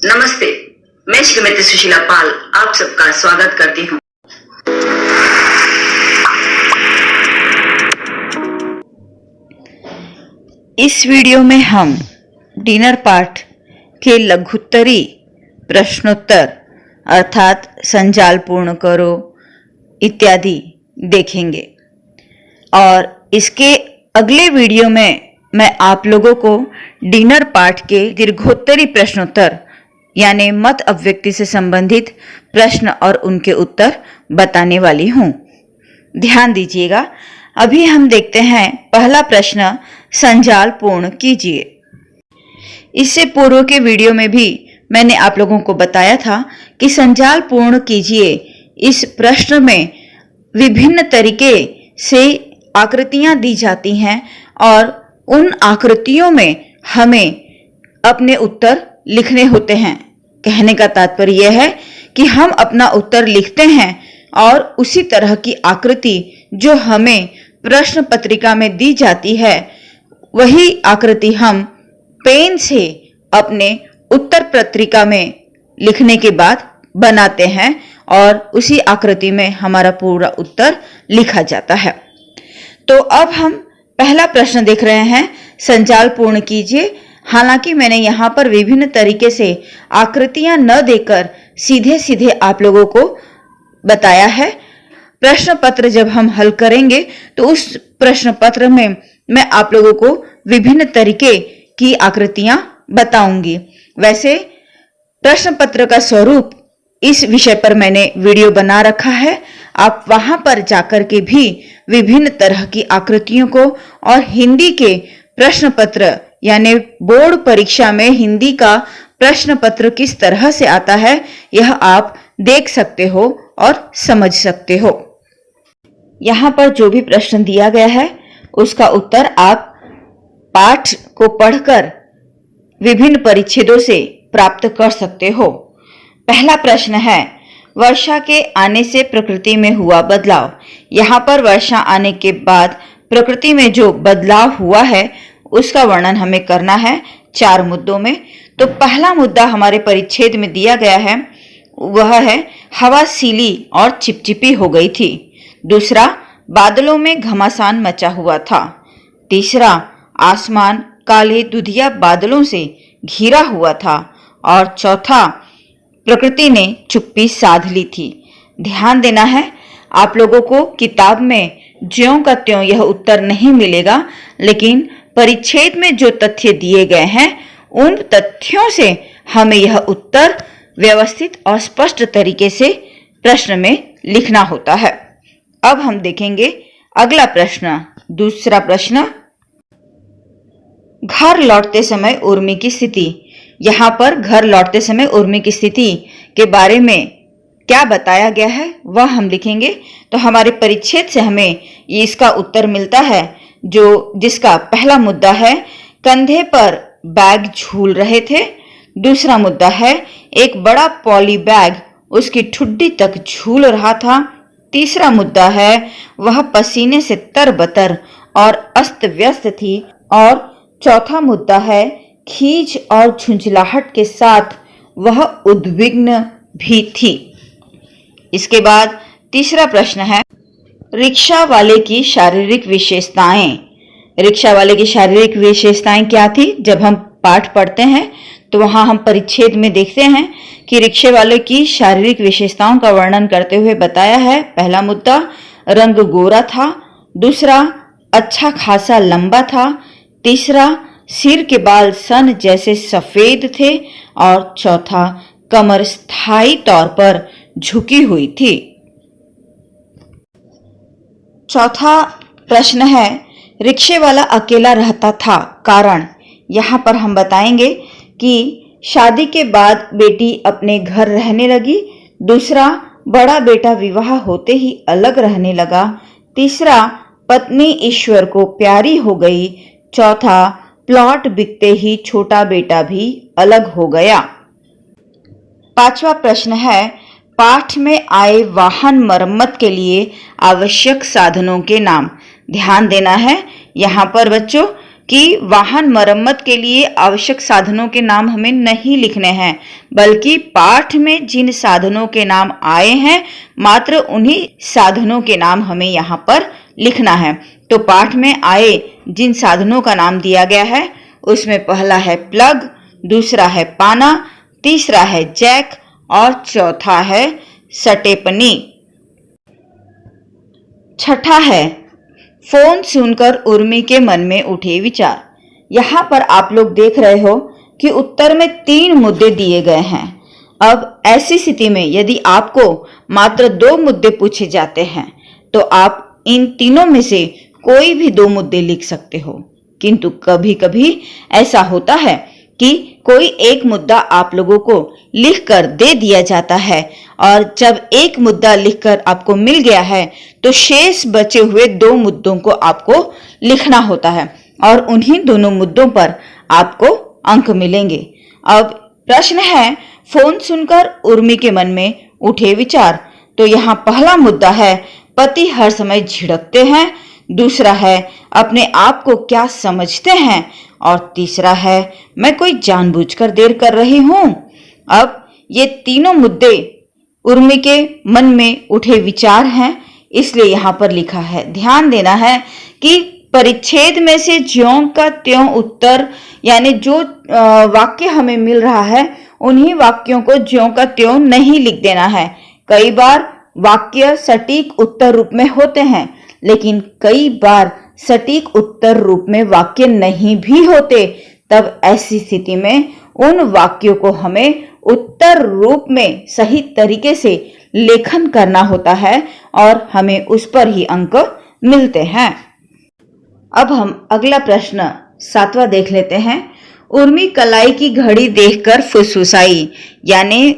नमस्ते, मैं श्रीमती सुशीला पाल आप सबका स्वागत करती हूँ। इस वीडियो में हम डिनर पाठ के लघुत्तरी प्रश्नोत्तर अर्थात संजाल पूर्ण करो इत्यादि देखेंगे और इसके अगले वीडियो में मैं आप लोगों को डिनर पाठ के दीर्घोत्तरी प्रश्नोत्तर यानी मत अभिव्यक्ति से संबंधित प्रश्न और उनके उत्तर बताने वाली हूँ। ध्यान दीजिएगा। अभी हम देखते हैं पहला प्रश्न, संजाल पूर्ण कीजिए। इससे पूर्व के वीडियो में भी मैंने आप लोगों को बताया था कि संजाल पूर्ण कीजिए इस प्रश्न में विभिन्न तरीके से आकृतियां दी जाती हैं और उन आकृतियों में हमें अपने उत्तर लिखने होते हैं। कहने का तात्पर्य यह है कि हम अपना उत्तर लिखते हैं और उसी तरह की आकृति जो हमें प्रश्न पत्रिका में दी जाती है वही आकृति हम पेन से अपने उत्तर पत्रिका में लिखने के बाद बनाते हैं और उसी आकृति में हमारा पूरा उत्तर लिखा जाता है। तो अब हम पहला प्रश्न देख रहे हैं, संजाल पूर्ण कीजिए। हालांकि मैंने यहाँ पर विभिन्न तरीके से आकृतियां न देकर सीधे सीधे आप लोगों को बताया है। प्रश्न पत्र जब हम हल करेंगे तो उस प्रश्न पत्र में मैं आप लोगों को विभिन्न तरीके की आकृतियां बताऊंगी। वैसे प्रश्न पत्र का स्वरूप इस विषय पर मैंने वीडियो बना रखा है, आप वहां पर जाकर के भी विभिन्न तरह की आकृतियों को और हिंदी के प्रश्न पत्र यानी बोर्ड परीक्षा में हिंदी का प्रश्न पत्र किस तरह से आता है यह आप देख सकते हो और समझ सकते हो। यहाँ पर जो भी प्रश्न दिया गया है उसका उत्तर आप पाठ को पढ़कर विभिन्न परिच्छेदों से प्राप्त कर सकते हो। पहला प्रश्न है, वर्षा के आने से प्रकृति में हुआ बदलाव। यहाँ पर वर्षा आने के बाद प्रकृति में जो बदलाव हुआ है उसका वर्णन हमें करना है 4 मुद्दों में। तो पहला मुद्दा हमारे परिच्छेद में दिया गया है वह है हवा सीली और चिपचिपी हो गई थी। दूसरा, बादलों में घमासान मचा हुआ था। तीसरा, आसमान काले दुधिया बादलों से घिरा हुआ था। और चौथा, प्रकृति ने चुप्पी साध ली थी। ध्यान देना है, आप लोगों को किताब में ज्यों का त्यों यह उत्तर नहीं मिलेगा, लेकिन परिच्छेद में जो तथ्य दिए गए हैं उन तथ्यों से हमें यह उत्तर व्यवस्थित और स्पष्ट तरीके से प्रश्न में लिखना होता है। अब हम देखेंगे अगला प्रश्न। दूसरा प्रश्न, घर लौटते समय उर्मी की स्थिति। यहाँ पर घर लौटते समय उर्मी की स्थिति के बारे में क्या बताया गया है वह हम लिखेंगे। तो हमारे परिच्छेद से हमें इसका उत्तर मिलता है जिसका पहला मुद्दा है, कंधे पर बैग झूल रहे थे। दूसरा मुद्दा है, एक बड़ा पॉली बैग उसकी ठुड्डी तक झूल रहा था। तीसरा मुद्दा है, वह पसीने से तरबतर और अस्त व्यस्त थी। और चौथा मुद्दा है, खींच और झुंझलाहट के साथ वह उद्विग्न भी थी। इसके बाद तीसरा प्रश्न है, रिक्शा वाले की शारीरिक विशेषताएं। रिक्शा वाले की शारीरिक विशेषताएं क्या थी? जब हम पाठ पढ़ते हैं तो वहां हम परिच्छेद में देखते हैं कि रिक्शे वाले की शारीरिक विशेषताओं का वर्णन करते हुए बताया है। पहला मुद्दा, रंग गोरा था। दूसरा, अच्छा खासा लंबा था। तीसरा, सिर के बाल सन जैसे सफेद थे। और चौथा, कमर स्थायी तौर पर झुकी हुई थी। चौथा प्रश्न है, रिक्शे वाला अकेला रहता था, कारण। यहाँ पर हम बताएंगे कि शादी के बाद बेटी अपने घर रहने लगी। दूसरा, बड़ा बेटा विवाह होते ही अलग रहने लगा। तीसरा, पत्नी ईश्वर को प्यारी हो गई। चौथा, प्लॉट बिकते ही छोटा बेटा भी अलग हो गया। पांचवा प्रश्न है, पाठ में आए वाहन मरम्मत के लिए आवश्यक साधनों के नाम। ध्यान देना है, यहाँ पर बच्चों कि वाहन मरम्मत के लिए आवश्यक साधनों के नाम हमें नहीं लिखने हैं, बल्कि पाठ में जिन साधनों के नाम आए हैं मात्र उन्हीं साधनों के नाम हमें यहाँ पर लिखना है। तो पाठ में आए जिन साधनों का नाम दिया गया है उसमें पहला है प्लग, दूसरा है पाना, तीसरा है जैक और चौथा है सटेपनी। छठा है फोन सुनकर उर्मी के मन में उठे विचार। यहाँ पर आप लोग देख रहे हो कि उत्तर में 3 मुद्दे दिए गए हैं। अब ऐसी स्थिति में यदि आपको मात्र 2 मुद्दे पूछे जाते हैं तो आप इन तीनों में से कोई भी 2 मुद्दे लिख सकते हो, किंतु कभी कभी ऐसा होता है कि कोई एक मुद्दा आप लोगों को लिखकर दे दिया जाता है और जब एक मुद्दा लिखकर आपको मिल गया है तो शेष बचे हुए 2 मुद्दों को आपको लिखना होता है और उन्हीं दोनों मुद्दों पर आपको अंक मिलेंगे। अब प्रश्न है फोन सुनकर उर्मी के मन में उठे विचार। तो यहाँ पहला मुद्दा है पति हर समय झिड़कते हैं, दूसरा है अपने आप को क्या समझते हैं और तीसरा है मैं कोई जानबूझकर देर कर रही हूं। अब ये तीनों मुद्दे उर्मी के मन में उठे विचार हैं, इसलिए यहाँ पर लिखा है। ध्यान देना है कि परिच्छेद में से ज्यों का त्यों उत्तर, यानी जो वाक्य हमें मिल रहा है उन्हीं वाक्यों को ज्यों का त्यों नहीं लिख देना है। कई बार वाक्य सटीक उत्तर रूप में होते हैं, लेकिन कई बार सटीक उत्तर रूप में वाक्य नहीं भी होते। तब ऐसी स्थिति में उन वाक्यों को हमें उत्तर रूप में सही तरीके से लेखन करना होता है और हमें उस पर ही अंक मिलते हैं। अब हम अगला प्रश्न 7वां देख लेते हैं। उर्मी कलाई की घड़ी देखकर फुसफुसाई, यानी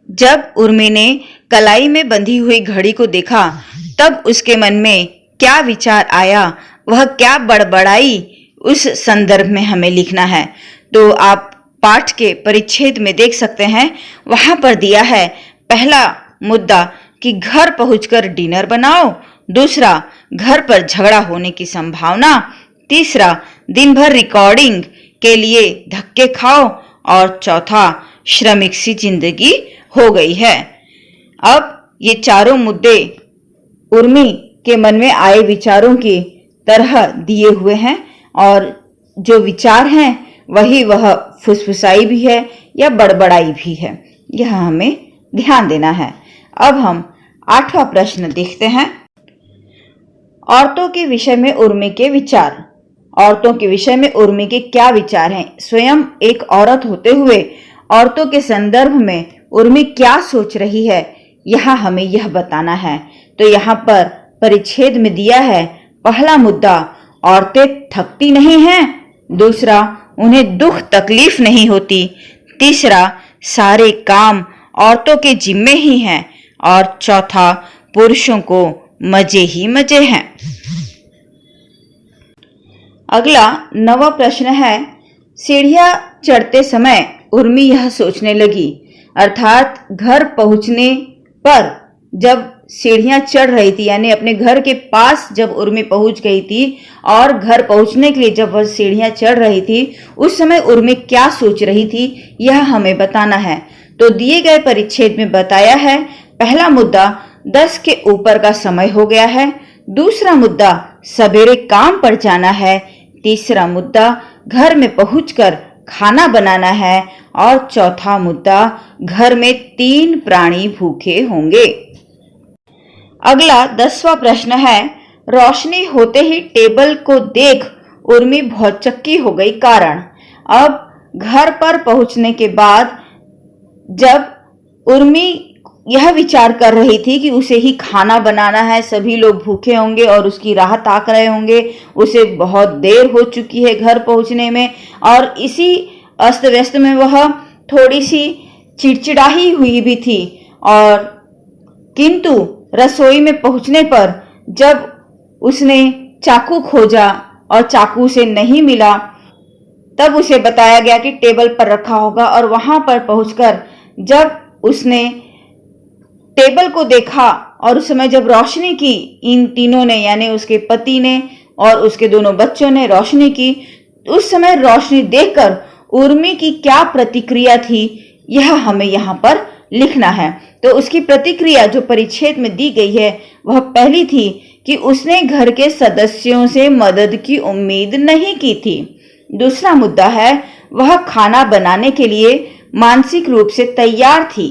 जब उर्मी ने कलाई में बंधी हुई घड़ी को देखा तब उसके मन में क्या विचार आया, वह क्या बड़बड़ाई, उस संदर्भ में हमें लिखना है। तो आप पाठ के परिच्छेद में देख सकते हैं, वहां पर दिया है पहला मुद्दा कि घर पहुंचकर डिनर बनाओ, दूसरा घर पर झगड़ा होने की संभावना, तीसरा दिन भर रिकॉर्डिंग के लिए धक्के खाओ और चौथा श्रमिक सी जिंदगी हो गई है। अब ये चारों मुद्दे उर्मी के मन में आए विचारों की तरह दिए हुए हैं और जो विचार हैं वही वह फुसफुसाई भी है या बड़बड़ाई भी है, यह हमें ध्यान देना है। अब हम 8वां प्रश्न देखते हैं। औरतों के विषय में उर्मी के विचार। औरतों के विषय में उर्मी के क्या विचार हैं? स्वयं एक औरत होते हुए औरतों के संदर्भ में उर्मी क्या सोच रही है, यहाँ हमें यह बताना है। तो यहाँ पर परिच्छेद में दिया है पहला मुद्दा औरतें थकती नहीं हैं, दूसरा उन्हें दुख तकलीफ नहीं होती, तीसरा सारे काम औरतों के जिम्मे ही हैं और चौथा पुरुषों को मजे ही मजे हैं। अगला 9वां प्रश्न है। सीढ़ियां चढ़ते समय उर्मी यह सोचने लगी, अर्थात घर पहुंचने पर जब सीढ़ियां चढ़ रही थी, यानी अपने घर के पास जब उर्मी पहुंच गई थी और घर पहुंचने के लिए जब वह सीढ़ियां चढ़ रही थी उस समय उर्मी क्या सोच रही थी, यह हमें बताना है। तो दिए गए परिच्छेद में बताया है पहला मुद्दा 10 के ऊपर का समय हो गया है, दूसरा मुद्दा सवेरे काम पर जाना है, तीसरा मुद्दा घर में पहुंचकर खाना बनाना है और चौथा मुद्दा घर में 3 प्राणी भूखे होंगे। अगला 10वां प्रश्न है। रोशनी होते ही टेबल को देख उर्मी भौचक्की हो गई, कारण। अब घर पर पहुंचने के बाद जब उर्मी यह विचार कर रही थी कि उसे ही खाना बनाना है, सभी लोग भूखे होंगे और उसकी राह ताक रहे होंगे, उसे बहुत देर हो चुकी है घर पहुंचने में और इसी अस्त व्यस्त में वह थोड़ी सी चिड़चिड़ाही हुई भी थी। और किंतु रसोई में पहुंचने पर जब उसने चाकू खोजा और चाकू उसे नहीं मिला, तब उसे बताया गया कि टेबल पर रखा होगा और वहां पर पहुंचकर जब उसने टेबल को देखा और उस समय जब रोशनी की इन तीनों ने, यानी उसके पति ने और उसके दोनों बच्चों ने रोशनी की, उस समय रोशनी देखकर उर्मी की क्या प्रतिक्रिया थी, यह हमें यहाँ पर लिखना है। तो उसकी प्रतिक्रिया जो परिच्छेद में दी गई है वह पहली थी कि उसने घर के सदस्यों से मदद की उम्मीद नहीं की थी। दूसरा मुद्दा है वह खाना बनाने के लिए मानसिक रूप से तैयार थी।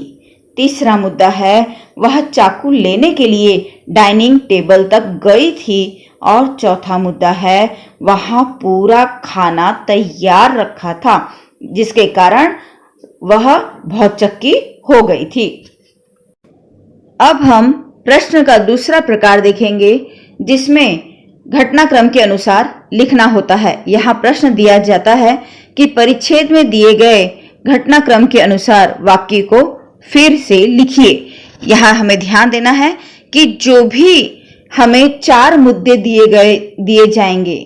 तीसरा मुद्दा है वह चाकू लेने के लिए डाइनिंग टेबल तक गई थी। और चौथा मुद्दा है वहां पूरा खाना तैयार रखा था, जिसके कारण वह भौचक्की हो गई थी। अब हम प्रश्न का दूसरा प्रकार देखेंगे, जिसमें घटनाक्रम के अनुसार लिखना होता है। यहाँ प्रश्न दिया जाता है कि परिच्छेद में दिए गए घटनाक्रम के अनुसार वाक्य को फिर से लिखिए। यहाँ हमें ध्यान देना है कि जो भी हमें 4 मुद्दे दिए जाएंगे,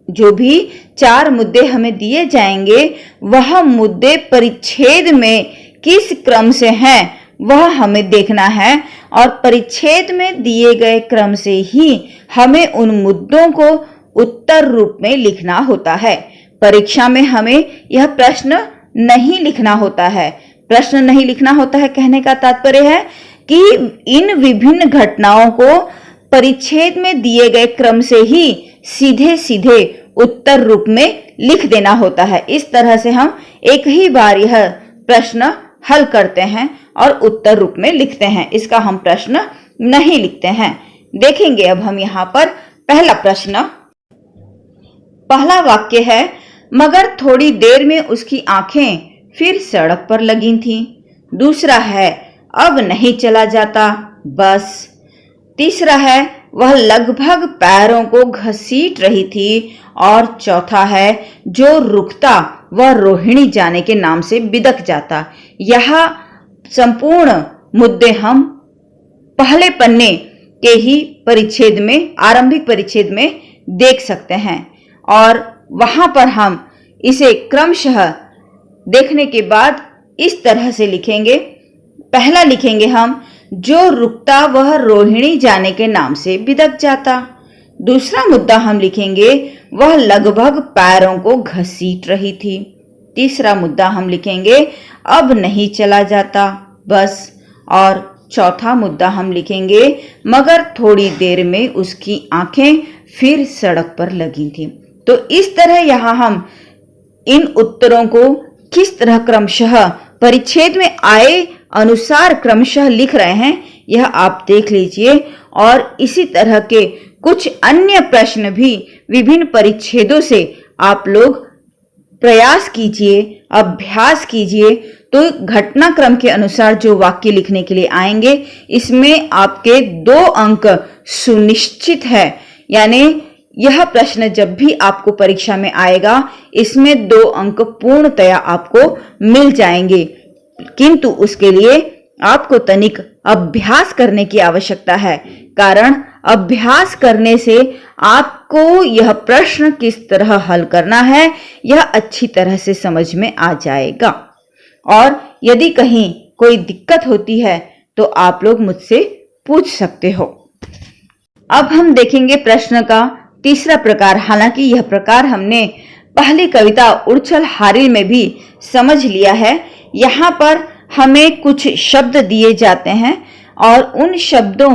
जो भी 4 मुद्दे हमें दिए जाएंगे, वह मुद्दे परिच्छेद में किस क्रम से हैं वह हमें देखना है। और परिच्छेद में दिए गए क्रम से ही हमें उन मुद्दों को उत्तर रूप में लिखना होता है। परीक्षा में हमें यह प्रश्न नहीं लिखना होता है। प्रश्न नहीं लिखना होता है कहने का तात्पर्य है कि इन विभिन्न घटनाओं को परिच्छेद में दिए गए क्रम से ही सीधे सीधे उत्तर रूप में लिख देना होता है। इस तरह से हम एक ही बार यह प्रश्न हल करते हैं और उत्तर रूप में लिखते हैं। इसका हम प्रश्न नहीं लिखते हैं। देखेंगे अब हम यहाँ पर पहला प्रश्न। पहला वाक्य है मगर थोड़ी देर में उसकी आंखें फिर सड़क पर लगी थीं। दूसरा है अब नहीं चला जाता बस। तीसरा है वह लगभग पैरों को घसीट रही थी। और चौथा है जो रुकता वह रोहिणी जाने के नाम से बिदक जाता। यह संपूर्ण मुद्दे हम पहले पन्ने के ही परिच्छेद में, आरंभिक परिच्छेद में देख सकते हैं। और वहां पर हम इसे क्रमशः देखने के बाद इस तरह से लिखेंगे। पहला लिखेंगे हम जो रुकता वह रोहिणी जाने के नाम से बिदक जाता। दूसरा मुद्दा हम लिखेंगे वह लगभग पैरों को घसीट रही थी। तीसरा मुद्दा हम लिखेंगे अब नहीं चला जाता बस। और चौथा मुद्दा हम लिखेंगे मगर थोड़ी देर में उसकी आंखें फिर सड़क पर लगी थी। तो इस तरह यहाँ हम इन उत्तरों को किस तरह क्रमशः परिच्छेद में आए अनुसार क्रमशः लिख रहे हैं, यह आप देख लीजिए। और इसी तरह के कुछ अन्य प्रश्न भी विभिन्न परिच्छेदों से आप लोग प्रयास कीजिए, अभ्यास कीजिए। तो घटनाक्रम के अनुसार जो वाक्य लिखने के लिए आएंगे, इसमें आपके 2 अंक सुनिश्चित है। यानी यह प्रश्न जब भी आपको परीक्षा में आएगा, इसमें 2 अंक पूर्णतया आपको मिल जाएंगे। किंतु उसके लिए आपको तनिक अभ्यास करने की आवश्यकता है, कारण अभ्यास करने से आपको यह प्रश्न किस तरह हल करना है यह अच्छी तरह से समझ में आ जाएगा। और यदि कहीं कोई दिक्कत होती है तो आप लोग मुझसे पूछ सकते हो। अब हम देखेंगे प्रश्न का तीसरा प्रकार। हालांकि यह प्रकार हमने पहली कविता उड़छल हारिल में भी समझ लिया है। यहाँ पर हमें कुछ शब्द दिए जाते हैं और उन शब्दों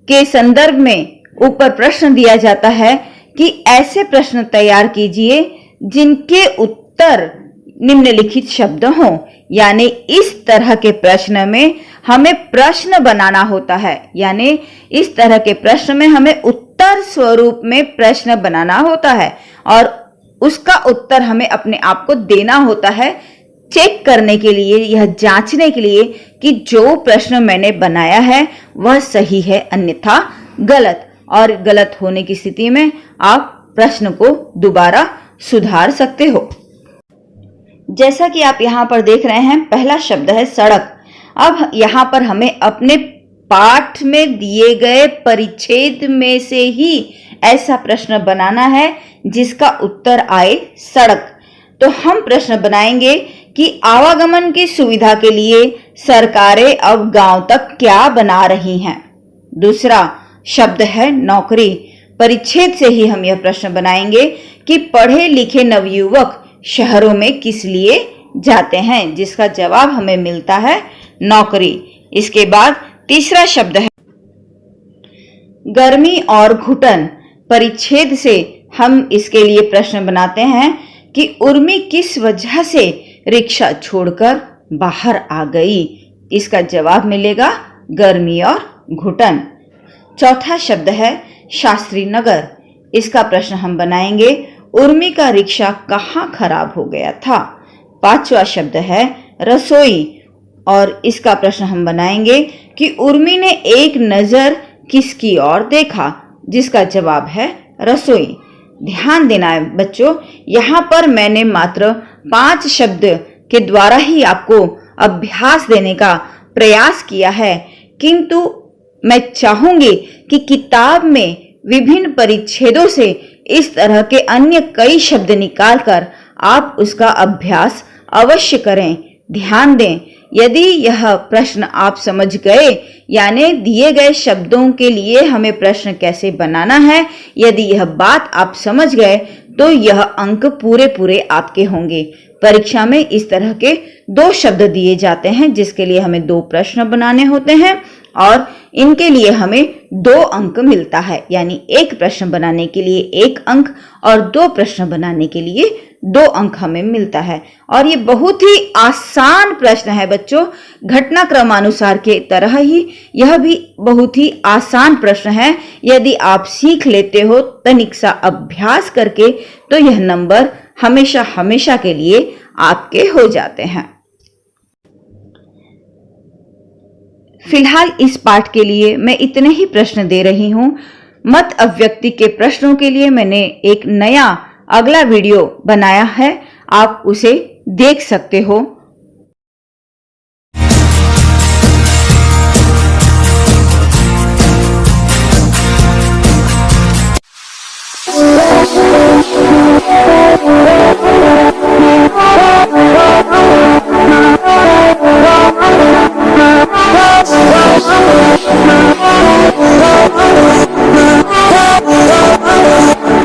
के संदर्भ में ऊपर प्रश्न दिया जाता है कि ऐसे प्रश्न तैयार कीजिए जिनके उत्तर निम्नलिखित शब्द हों। यानी इस तरह के प्रश्न में हमें प्रश्न बनाना होता है। यानी इस तरह के प्रश्न में हमें उत्तर स्वरूप में प्रश्न बनाना होता है और उसका उत्तर हमें अपने आप को देना होता है, चेक करने के लिए, यह जांचने के लिए कि जो प्रश्न मैंने बनाया है वह सही है अन्यथा गलत। और गलत होने की स्थिति में आप प्रश्न को दोबारा सुधार सकते हो। जैसा कि आप यहाँ पर देख रहे हैं, पहला शब्द है सड़क। अब यहाँ पर हमें अपने पाठ में दिए गए परिच्छेद में से ही ऐसा प्रश्न बनाना है जिसका उत्तर आए सड़क। तो हम प्रश्न बनाएंगे कि आवागमन की सुविधा के लिए सरकारें अब गांव तक क्या बना रही हैं। दूसरा शब्द है नौकरी। परिच्छेद से ही हम यह प्रश्न बनाएंगे कि पढ़े लिखे नवयुवक शहरों में किस लिए जाते हैं, जिसका जवाब हमें मिलता है नौकरी। इसके बाद तीसरा शब्द है गर्मी और घुटन। परिच्छेद से हम इसके लिए प्रश्न बनाते हैं कि उर्मी किस वजह से रिक्शा छोड़कर बाहर आ गई। इसका जवाब मिलेगा गर्मी और घुटन। चौथा शब्द है शास्त्री नगर। इसका प्रश्न हम बनाएंगे उर्मी का रिक्शा कहाँ खराब हो गया था। पांचवा शब्द है रसोई और इसका प्रश्न हम बनाएंगे कि उर्मी ने एक नजर किसकी ओर देखा, जिसका जवाब है रसोई। ध्यान देना है बच्चों, यहाँ पर मैंने मात्र 5 शब्द के द्वारा ही आपको अभ्यास देने का प्रयास किया है, किंतु मैं चाहूंगी कि किताब में विभिन्न परिच्छेदों से इस तरह के अन्य कई शब्द निकालकर आप उसका अभ्यास अवश्य करें। ध्यान दें, यदि यह प्रश्न आप समझ गए, यानी दिए गए शब्दों के लिए हमें प्रश्न कैसे बनाना है, यदि यह बात आप समझ गए तो यह अंक पूरे पूरे आपके होंगे। परीक्षा में इस तरह के 2 शब्द दिए जाते हैं जिसके लिए हमें 2 प्रश्न बनाने होते हैं और इनके लिए हमें 2 अंक मिलता है, यानी एक प्रश्न बनाने के लिए 1 अंक और 2 प्रश्न बनाने के लिए 2 अंक हमें मिलता है। और ये बहुत ही आसान प्रश्न है बच्चों, घटनाक्रमानुसार के तरह ही यह भी बहुत ही आसान प्रश्न है। यदि आप सीख लेते हो तनिक सा अभ्यास करके तो यह नंबर हमेशा हमेशा के लिए आपके हो जाते हैं। फिलहाल इस पाठ के लिए मैं इतने ही प्रश्न दे रही हूं। मत अव्यक्ति के प्रश्नों के लिए मैंने एक नया अगला वीडियो बनाया है, आप उसे देख सकते हो।